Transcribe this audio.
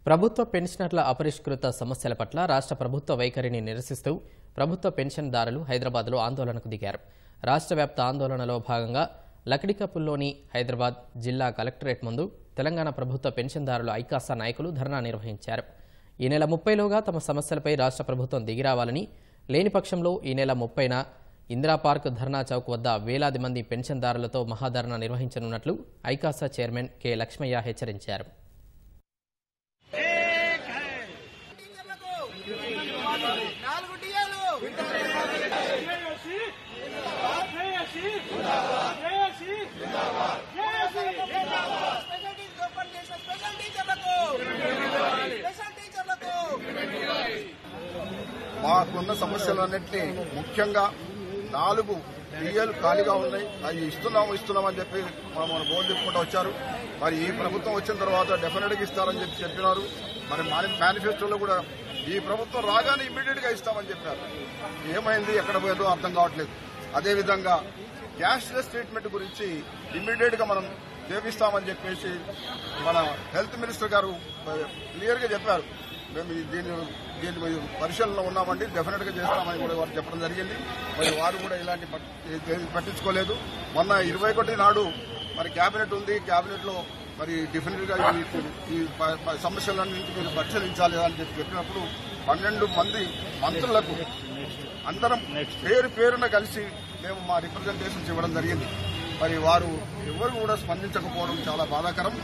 ప్రభుత్వ పెన్షనర్ల అపరిష్కృత సమస్యల పట్ల రాష్ట్ర ప్రభుత్వ వైఖరిని నిరసిస్తూ ప్రభుత్వ పెన్షన్దారులు హైదరాబాద్లో ఆందోళనకు దిగారు. రాష్ట్ర వ్యాప్త ఆందోళనలో భాగంగా లక్డికపుల్లోని హైదరాబాద్ జిల్లా కలెక్టరేట్ ముందు తెలంగాణ ప్రభుత్వ పెన్షన్దారుల ఐకాసా నాయకులు ధర్నా నిర్వహించారు. ఈ నెల 30లోగా తమ సమస్యలపై రాష్ట్ర ప్రభుత్వం దిగిరావాలని, లేని పక్షంలో ఈ నెల 30న ఇందిరా పార్క్ ధర్నా చౌక్ వద్ద వేలాది మంది పెన్షన్దారులతో మహాధర్నా నిర్వహించనున్నట్లు ఐకాసా చైర్మన్ కె లక్ష్మయ్య హెచ్చరించారు. మాకున్న సమస్యలన్నింటినీ ముఖ్యంగా 4 టీఏలు ఖాళీగా ఉన్నాయి. అవి ఇస్తున్నామని చెప్పి మన బోర్డు చెప్పుకుంటూ వచ్చారు. మరి ఈ ప్రభుత్వం వచ్చిన తర్వాత డెఫినెట్గా ఇస్తారని చెప్పినారు. మరి మేనిఫెస్టోలో కూడా ఈ ప్రభుత్వం రాగానే ఇమ్మీడియట్ గా ఇస్తామని చెప్పారు. ఏమైంది, ఎక్కడ పోయేదో అర్థం కావట్లేదు. అదేవిధంగా క్యాష్లెస్ ట్రీట్మెంట్ గురించి ఇమ్మీడియట్ గా మనం చేపిస్తామని చెప్పేసి మన హెల్త్ మినిస్టర్ గారు క్లియర్ గా చెప్పారు. మేము దీని పరిశీలనలో ఉన్నామండి, డెఫినెట్ గా చేస్తామని కూడా వారు చెప్పడం జరిగింది. మరి వారు కూడా ఇలాంటి పట్టించుకోలేదు. మొన్న 21 నాడు మరి కేబినెట్ ఉంది, కేబినెట్ లో మరి డెఫినెట్ గా ఈ సమస్యలన్నింటినీ మీరు పరిశీలించాలి అని చెప్పినప్పుడు 12 మంది మంత్రులకు అందరం పేరున కలిసి మేము మా రిప్రజెంటేషన్స్ ఇవ్వడం జరిగింది. మరి వారు ఎవరు కూడా స్పందించకపోవడం చాలా బాధాకరం.